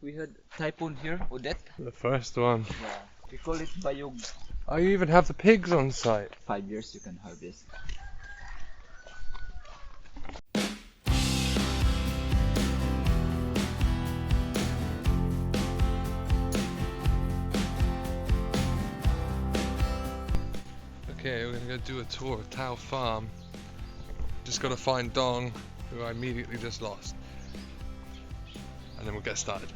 we had typhoon here, Odette. The first one. Yeah. We call it bayog. Oh, you even have the pigs on site. 5 years you can harvest. Okay, we're gonna go do a tour of Tao Farm. Just gotta find Dong, who I immediately just lost. And then we'll get started.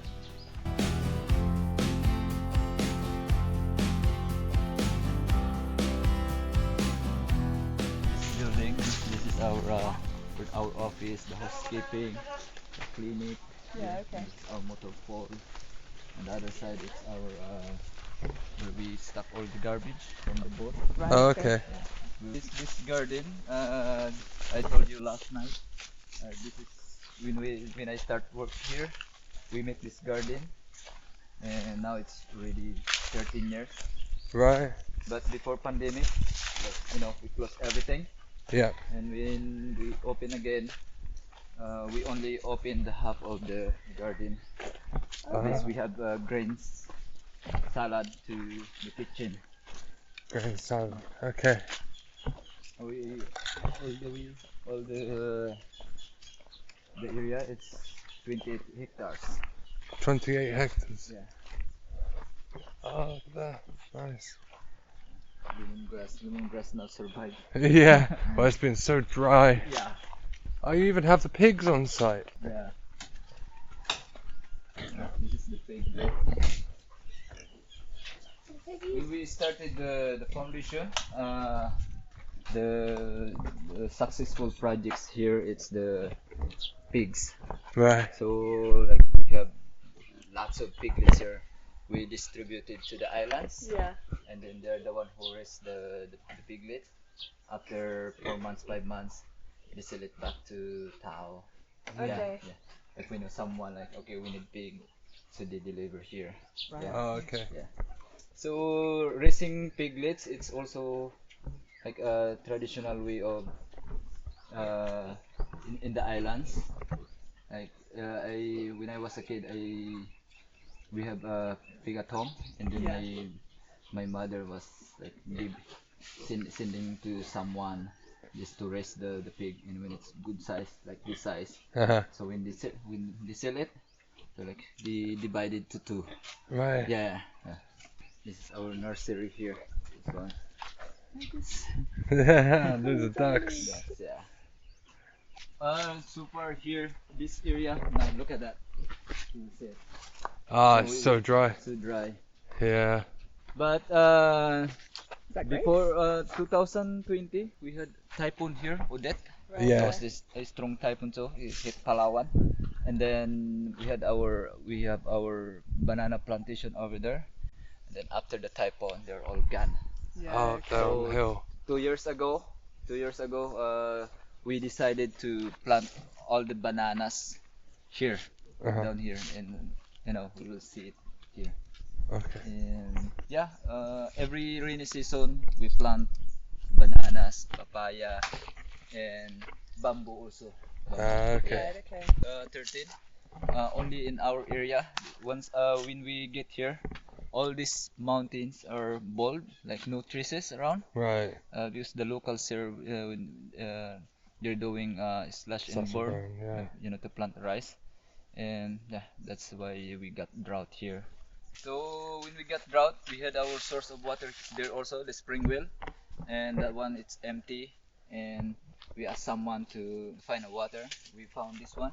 This building, this is our office, the housekeeping, the clinic. Yeah, okay. This is our motor pool. On the other side, it's our where we stock all the garbage from the boat. Right. Oh, okay. This garden, I told you last night. This is when I start work here. We make this garden, and now it's already 13 years. Right. But before pandemic, we closed everything, Yeah. and when we open again, we only open the half of the garden. This we have grains salad to the kitchen. Grain salad. Okay. We all the area it's 28 hectares. 28 hectares. Yeah. Oh, look at that. Nice. Lemongrass not survive. Yeah. Well, it's been so dry. Yeah. Oh, you even have the pigs on site. Yeah. This is the pig there. When we started the foundation, the successful projects here, it's the pigs. Right. So like we have lots of piglets here. We distributed to the islands, Yeah. and then they're the one who raised the piglets. After 4 months, 5 months, they sell it back to Tao. Okay. Yeah. Like we know someone like okay we need pig, so they deliver here. Right. Yeah. Oh, okay. So raising piglets, it's also like a traditional way of in the islands. Like when I was a kid, we have a pig at home, and then Yeah. my mother was like sending to someone just to raise the pig, and when it's good size, like this size, Uh-huh. so when they sell it, so like they divide it to two. Right. Yeah. This is our nursery here. This one. Like this. Those are ducks. Yes, yeah. So far here, this area. Now look at that. You can see it. Ah, it's so dry. So dry. Yeah. But Is that great? before 2020, we had typhoon here, Odette. Right. Yeah. There was this a strong typhoon, so it hit Palawan, and then we have our banana plantation over there. And then after the typhoon, they're all gone. Yeah. Oh, okay. down the hill. 2 years ago, we decided to plant all the bananas here, Uh-huh. down here, and we will see it here. Okay. And yeah, every rainy season we plant bananas, papaya, and bamboo also. Ah, okay. Right, okay. 13. Only in our area. Once when we get here, all these mountains are bald, like no trees around. Right. Because the locals here, they're doing slash and Slash and burn, burn, yeah. to plant rice, and yeah, that's why we got drought here. So when we got drought, we had our source of water there also, the spring well, and that one it's empty, and we asked someone to find a water. We found this one,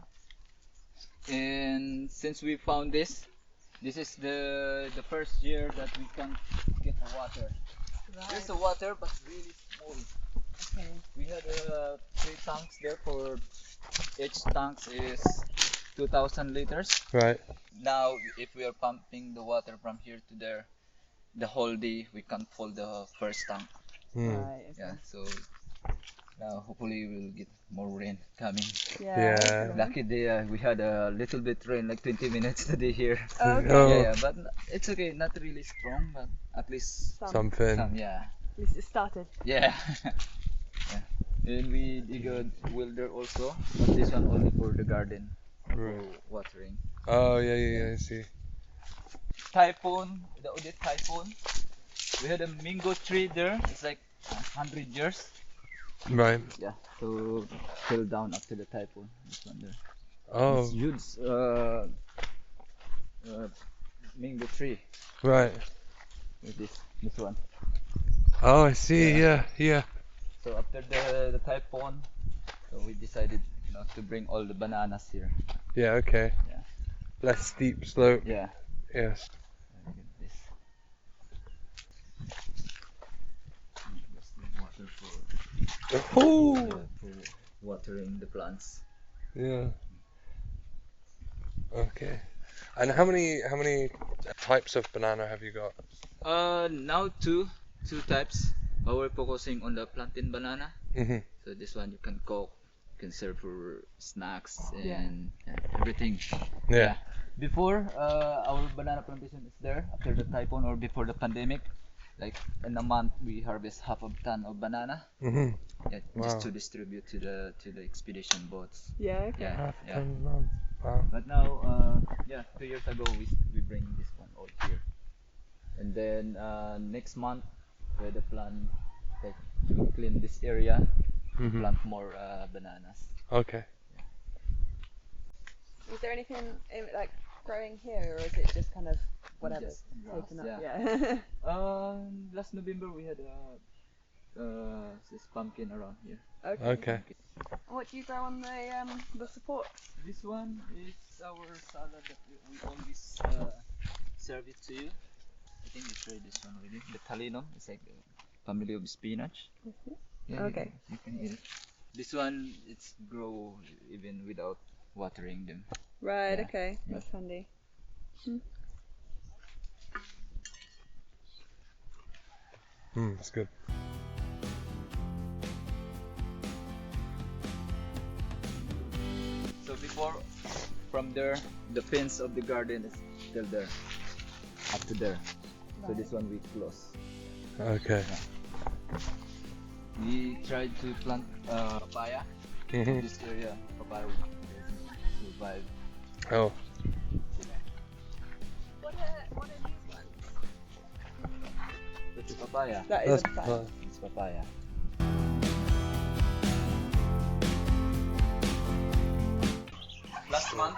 and since we found this is the first year that we can get the water. There's the water, but really small. Okay. We had 3 tanks there. For each tank is 2,000 liters. Right. Now, if we are pumping the water from here to there, the whole day we can't fill the first tank. Hmm. Right. Okay. Yeah, so now hopefully we'll get more rain coming. Yeah. okay. Lucky day, we had a little bit rain, like 20 minutes today here. Okay. Oh. Yeah, but it's okay, not really strong, but at least Something. some, yeah. At least it started. Yeah. Yeah. And we dig a well there also, but this one only for the garden, for Right. watering. Oh yeah, I see. Typhoon, the Odette typhoon. We had a mango tree there. It's like 100 years. Right. Yeah, so fell down after the typhoon. This one there. Oh, It's huge mango tree right. with this one. Oh, I see. Yeah. Yeah. So after the typhoon, so we decided, to bring all the bananas here. Yeah, okay. Yeah. Less steep slope. Yeah. Yes. Look at this. That's the water Oh. for watering the plants. Yeah. Okay. And how many types of banana have you got? Now two types. But we're focusing on the plantain banana. Mhm. So this one you can cook, you can serve for snacks Yeah. and everything. Yeah. Before our banana plantation is there after the typhoon or before the pandemic, like in a month we harvest half a ton of banana. Mhm. Yeah, Wow. just to distribute to the expedition boats. Yeah, okay. Yeah, Half yeah. ton a month. Wow. But now, 2 years ago we bring this one all here, and then next month we had a plan like to clean this area, Mhm. plant more bananas. Okay. Is there anything like growing here, or is it just kind of whatever's Just grass, taken up? yeah. Yeah. Last November we had this pumpkin around here. Okay. Okay. What do you grow on the support? This one is our salad that we always serve it to you. I think we tried this one already. The talinum, it's like a family of spinach. Yeah, Okay. you can eat it. This one, it's grow even without watering them. Right. Yeah. Okay. Yeah. That's handy. That's good. So before, from there, the fence of the garden is still there, up to there. So this one we close. Okay. We tried to plant papaya in Mhm. this area. Papaya will survive. Oh. What are these ones? That's a papaya. That is That's a plant. It's papaya. Last month,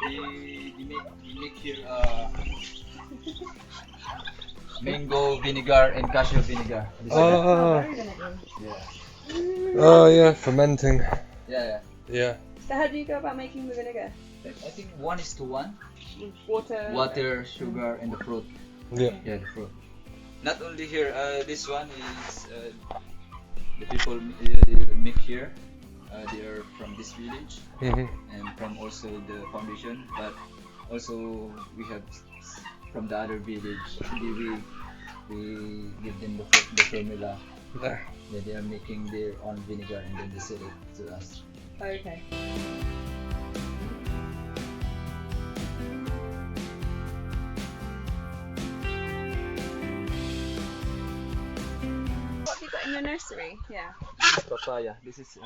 we make here mango vinegar and cashew vinegar. This one. Oh. Very vinegary. Yeah. Oh yeah, fermenting. Yeah. Yeah. So how do you go about making the vinegar? I think 1:1. With water. Water, sugar, and the fruit. Yeah. Yeah, the fruit. Not only here. This one is the people make here. They are from this village Mhm. and from also the foundation, but also we have from the other village. We give them the formula. There. Yeah, they are making their own vinegar and then they sell it to us. Okay. What have you got in your nursery? Yeah. This is papaya. This is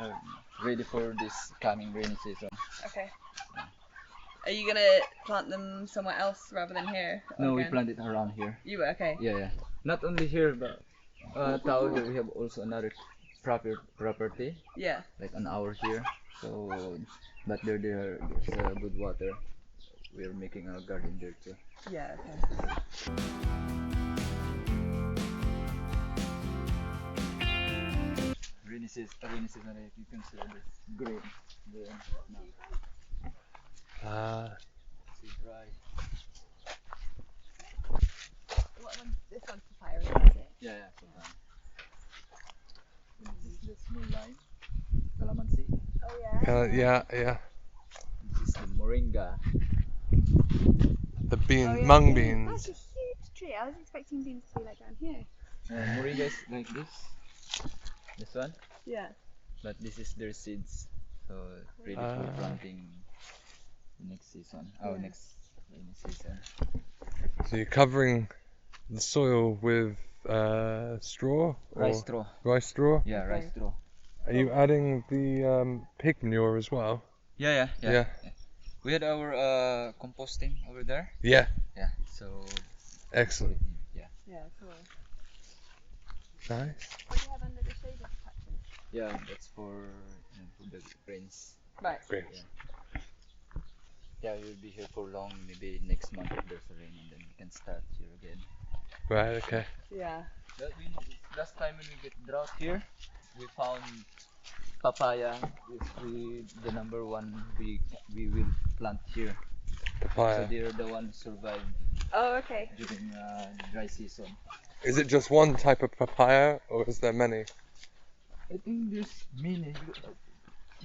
ready for this coming rainy season. Okay. Are you gonna plant them somewhere else rather than here? No, we again? plant it around here. You were okay. Yeah. Not only here, but Tao, we have also another property, Yeah. like an hour here. So, but there's good water. We're making a garden there too. Yeah. Okay. Rainy season, you can see this green. There. Ah. See dry. What one? This one's papaya, isn't it? Yeah. So, this is the small lime, calamansi. Oh yeah. Yeah. This is the moringa. The bean, Oh, yeah. mung beans. That's a huge tree. I was expecting beans to be like down here. Moringa is like this. This one. Yeah. But this is their seeds, so ready for Ah. planting next season. Yeah. Next rainy season. So you're covering the soil with straw? Rice or straw. rice straw? Yeah, rice Okay. straw. Are you adding the pig manure as well? Yeah. Yeah. We had our composting over there. Yeah, Yeah. So excellent. yeah. Yeah, cool. Nice. What do you have under the shaded patches? Yeah, that's for the grains. Right. Great. Yeah, we'll be here for long. Maybe next month if there's a rain, and then we can start here again. Right, okay. Yeah. Last time when we get drought here, we found papaya is the number one we will plant here. So Papaya. they're the one who survive Oh, okay. during dry season. Is it just one type of papaya or is there many? I think there's many.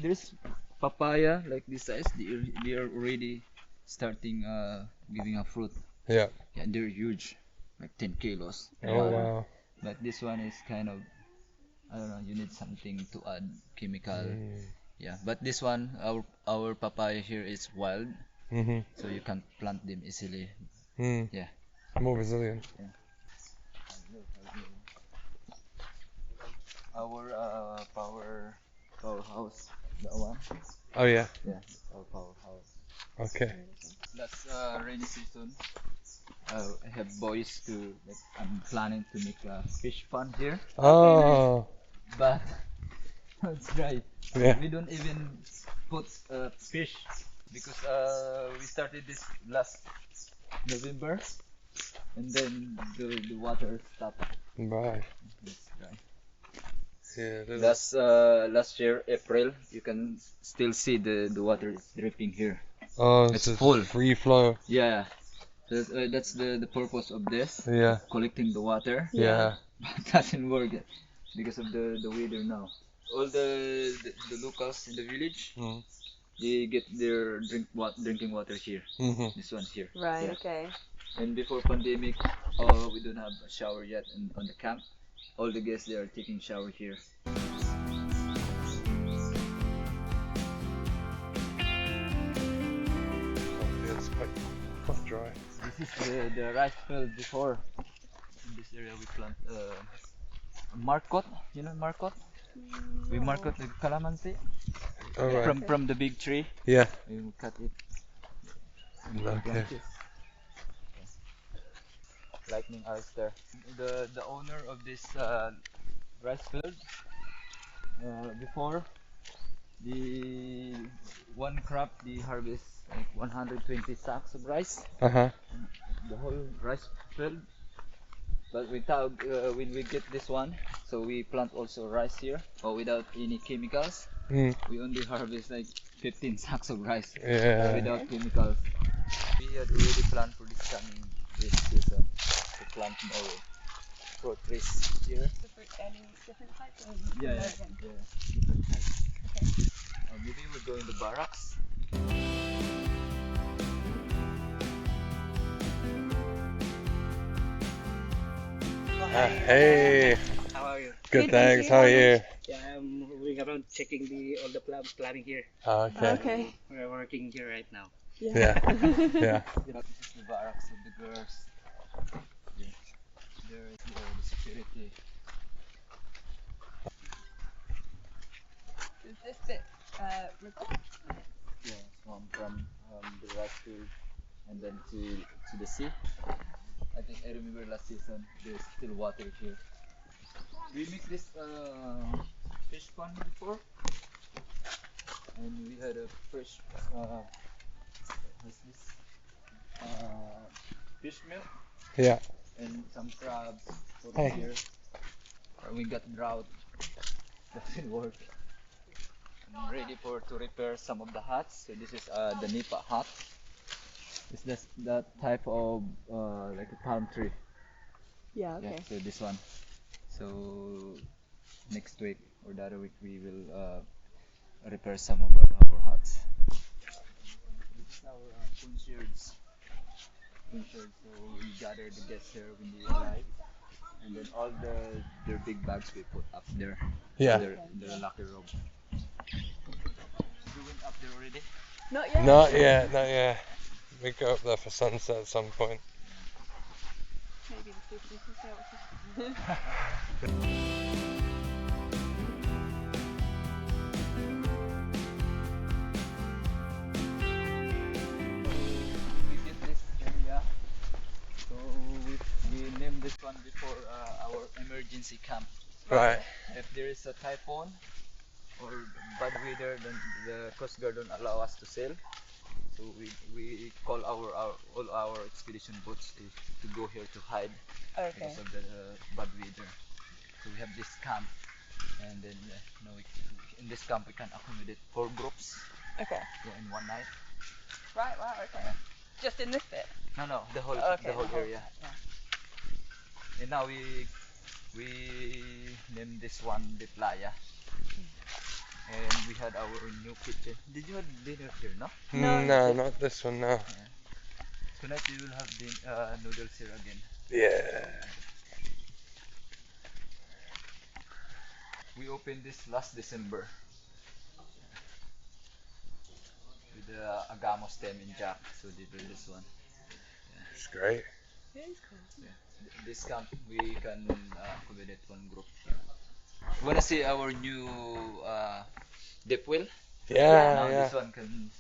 There's papaya like this size. They are already starting giving a fruit. Yeah. Yeah, they're huge, like 10 kilos. Oh wow. But this one is kind of, I don't know, you need something to add chemical. Yeah, but this one, our papaya here is wild, Mhm. so you can't plant them easily. Mm. Yeah. More resilient. Our powerhouse, that one. Oh yeah. Yeah, our powerhouse. Okay. Last rainy season, I have boys to. Like, I'm planning to make a fish pond here, Oh. but it's dry. Yeah. We don't even put fish because we started this last November, and then the water stopped. Right. It's dry. Yeah. There's Last year April, you can still see the water is dripping here. oh, it's it's full. free flow. Yeah, that's the purpose of this, Yeah. collecting the water. Yeah. But it doesn't work because of the weather now. All the locals in the village, Mm. they get their drinking water here. Mhm. This one here. Right, Yeah. okay. And before pandemic, we don't have a shower yet on the camp. All the guests they are taking shower here. Yeah, it's quite dry. This is the rice field before. In this area we plant marcot. You know marcot? We marcot the calamansi All right. from the big tree. Yeah. We will cut it. We will Okay. plant it. Lightning oyster. The owner of this rice field before the one crop they harvest like 120 sacks of rice, Uh huh. the whole rice field. But without when we get this one, so we plant also rice here, but without any chemicals. Mm. We only harvest like 15 sacks of rice Yeah. without chemicals. We had already planned for this coming rainy season to plant more fruit trees here. Any different types of Yeah, different types. Maybe we'll go in the barracks. Hey. How are you? Good, Good, thank thanks. you. How are you? Yeah, I'm moving around checking all the planning here. Oh, okay. Okay. We're working here right now. Yeah. Yeah. This is the barracks of the girls. Yeah. There is the security. Is this bit river? Yeah, from the rice field and then to the sea. I think I remember last season there's still water here. We make this fish pond before, and we had a fresh what's this fish milk Yeah. and some crabs for Hey. here. We got drought, doesn't work. I'm ready to repair some of the huts. So this is the nipa hut. It's that type of like a palm tree. Yeah, okay. Yeah, so this one. So next week or the other week we will repair some of our huts. This is our punchards. So we gather the guests here when they arrive, and then all their big bags we put up there. Yeah. In their locker room. You went up there already? Not yet. Not yet. Not yet. We go up there for sunset at some point. Maybe the superficial. this one before our emergency camp. Right. If there is a typhoon or bad weather, then the Coast Guard don't allow us to sail. So we call all our expedition boats to go here to hide Okay. because of the bad weather. So we have this camp, and then in this camp we can accommodate 4 groups Okay. in one night. Right. Wow. Okay. Just in this bit. No, the whole Okay. the whole area. Yeah. And now we named this one the Playa. And we had our new kitchen. Did you have dinner here, no? No, not this one, no. Tonight we will have the noodles here again. Yeah. We opened this last December with the Agamo stem in Jack. So they built this one. It's great. It is cool. This camp we can accommodate 1 group. Wanna see our new dip well? Now Yeah, this one can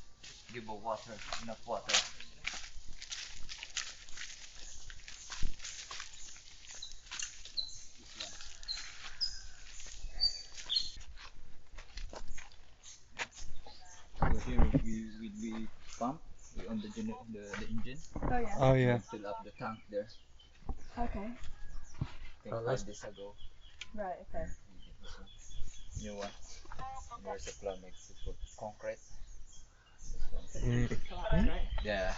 give enough water. So here we pump, we on the engine, Oh yeah. Oh yeah. fill up the tank there. Okay. I think Oh, that's- 5 days ago. Right. Okay. We get this one. New one. And there's a plan next to put concrete. This one. Collapse, right? Yeah.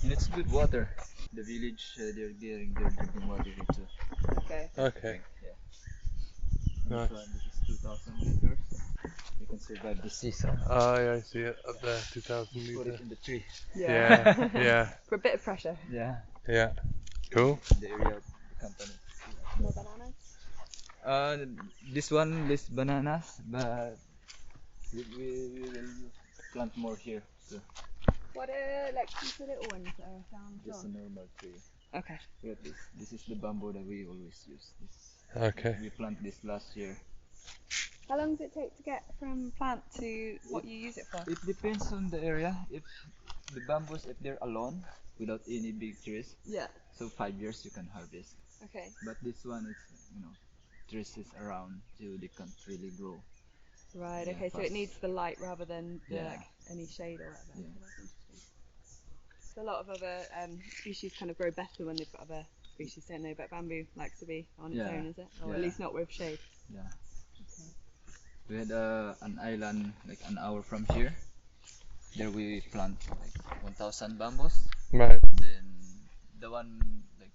And it's good water. The village, they're getting their drinking water here too. Okay. Okay. Yeah. Nice. This is 2,000 liters. You can survive the season. Oh yeah, I see it up there, 2,000 Put it litre. in the tree. Yeah, yeah, For a bit of pressure. Yeah. yeah. Cool. The area of the company. More bananas. This one lists bananas, but we will plant more here. So What are like the little ones that are found? just a normal tree. Okay. We have this is the bamboo that we always use. Okay. We planted this last year. How long does it take to get from plant to what you use it for? It depends on the area. If the bamboos, if they're alone without any big trees, Yeah. so 5 years you can harvest. Okay. But this one is, trees is around, so they can't really grow. Right. Yeah, Okay. So fast. it needs the light rather than the, Yeah. like any shade or whatever. Yeah. Okay, that's interesting. So a lot of other species kind of grow better when they've got other species, don't they? But bamboo likes to be on its Yeah. own, is it? Or Yeah. at least not with shade. Yeah. We had an island like an hour from here. There we plant like 1,000 bamboos. Right. Then the one like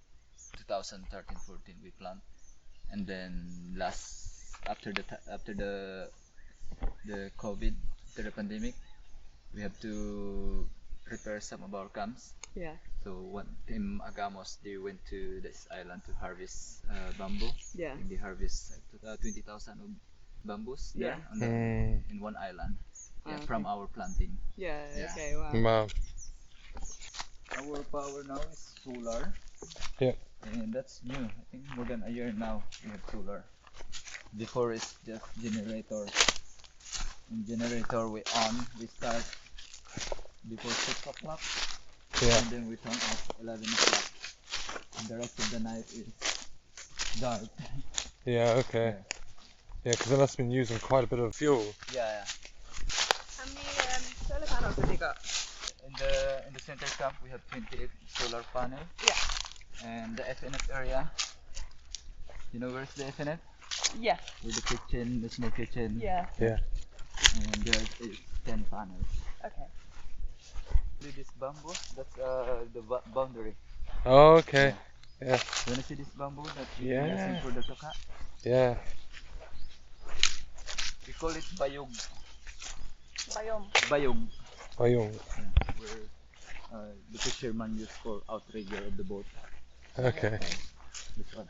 2013-14 we plant, and then after the COVID, after the pandemic, we have to repair some of our camps. Yeah. So one team Agamos, they went to this island to harvest bamboo. Yeah. And they harvest like 20,000 of bamboos there Yeah. on the, in one island. Yeah, Oh, from okay. our planting. Yeah. Yeah. Okay. Wow. Wow. Our power now is solar. Yep. And that's new. I think more than a year now we have solar. Before it's just generator. And generator we start before 6 o'clock. Yeah. And then we turn off 11 o'clock. And the rest of the night is dark. Yeah. Okay. Yeah, because it must have been using quite a bit of fuel. Yeah. How many solar panels have you got? In the center camp we have 28 solar panel. Yeah. And the FNF area. You know where's the FNF? Yeah. With the kitchen, the small kitchen. Yeah. Yeah. And there is 10 panels. Okay. This bamboo, that's the boundary. Oh, okay. Yeah. You wanna see this bamboo that we Yeah. using for the toka? Yeah. We call it bayog. Bayom. Bayog. Ayung. Where the fisherman use for outrigger of the boat. Okay. This one.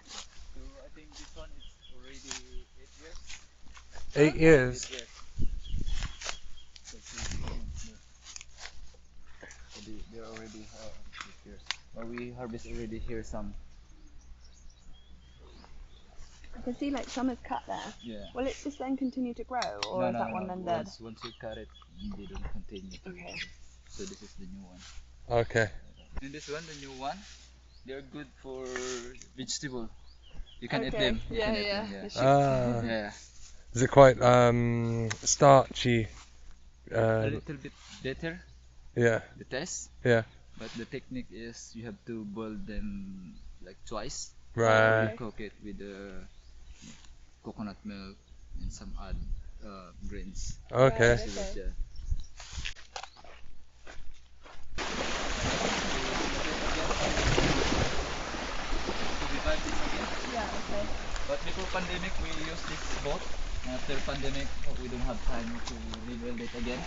So I think this one is already 8 years. 8 years. 8 years. So they're already 8 years. But we harvest already here some. I can see like some is cut there. Yeah. Will it just then continue to grow, or is that one then dead? Once you cut it, they don't continue to. Okay. So this is the new one. Okay. And this one, the new one, they're good for vegetable. You can eat Okay. them. You Yeah, can eat yeah. them, The shoots. Yeah. Is it quite starchy? A little bit better, Yeah. the taste. Yeah. But the technique is you have to boil them like twice. Right. You cook it with coconut milk and some odd grains. Okay. Right. So Okay. yeah. Yeah. Okay. But before pandemic, we used this boat. After pandemic, we don't have time to rebuild it again.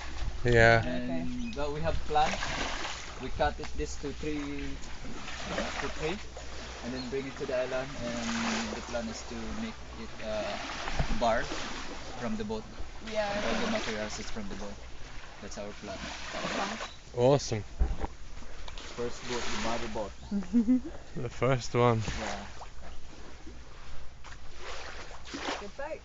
Yeah. And but we have planned. We cut this to three, and then bring it to the island. And the plan is to make it bar from the boat. Yeah. All the materials is from the boat. That's our plan. Awesome. First boat, the mother boat. The first one. Yeah. Good boat.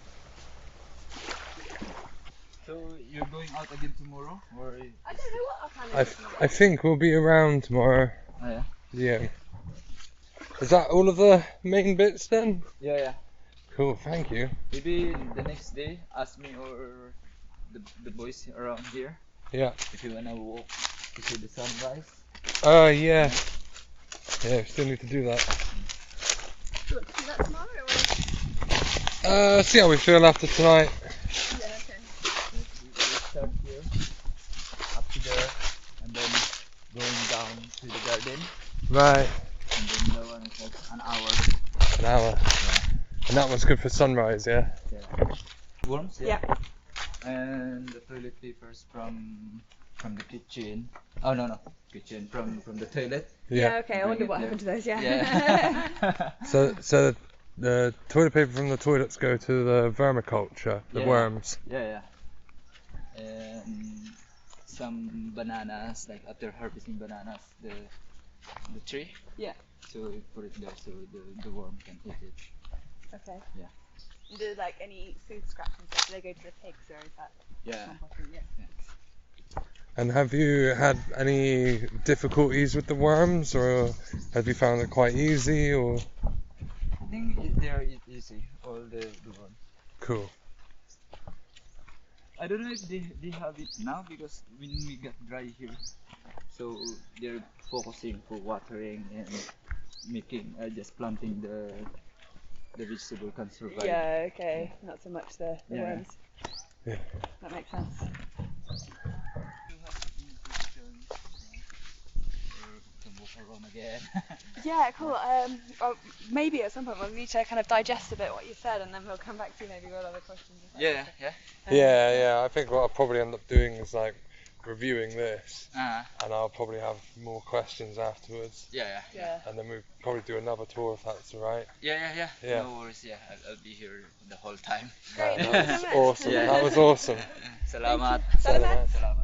So you're going out again tomorrow, or? I don't know what our plan is. I think we'll be around tomorrow. Oh, yeah. Yeah. Is that all of the main bits then? Yeah. Cool, thank you. Maybe the next day, ask me or the boys around here Yeah. if you wanna walk to see the sunrise. Oh, yeah. Yeah, still need to do that. Do you want to do that tomorrow? Or? See how we feel after tonight. Yeah. Okay. We start here, up to there, and then going down to the garden, Right. and then that one is like an hour. An hour. And that one's good for sunrise, yeah? Yeah. Worms? Yeah. And the toilet papers from the kitchen. Oh no, kitchen from the toilet. Yeah. Okay. I Bring wonder it what there. happened to those. Yeah. Yeah. So the toilet paper from the toilets go to the vermiculture, the Yeah. worms. Yeah. And some bananas, like after harvesting bananas, the tree. Yeah. So we put it there so the worm can eat it. Okay. Yeah. Do like any food scraps and stuff? Do they go to the pigs or is that Yeah. composting? Yeah. And have you had any difficulties with the worms, or have you found it quite easy, or? I think they're easy, all the worms. Cool. I don't know if they have it now because when we got dry here, so they're focusing for watering and making just planting the vegetable can survive. Yeah. Okay. Not so much the Yeah. worms. Yeah. That makes sense. Can walk around again. Yeah, cool. Well, maybe at some point we'll need to kind of digest a bit what you said, and then we'll come back to you maybe with other questions. if that's Yeah. okay. Yeah. I think what I'll probably end up doing is like reviewing this, and I'll probably have more questions afterwards, Yeah. Yeah. and then we'll probably do another tour if that's alright. Yeah. Yeah. No worries. Yeah, I'll be here the whole time. Great. That Thank you was so much. awesome. Yeah. That was awesome. Salamat. Salamat. Salamat.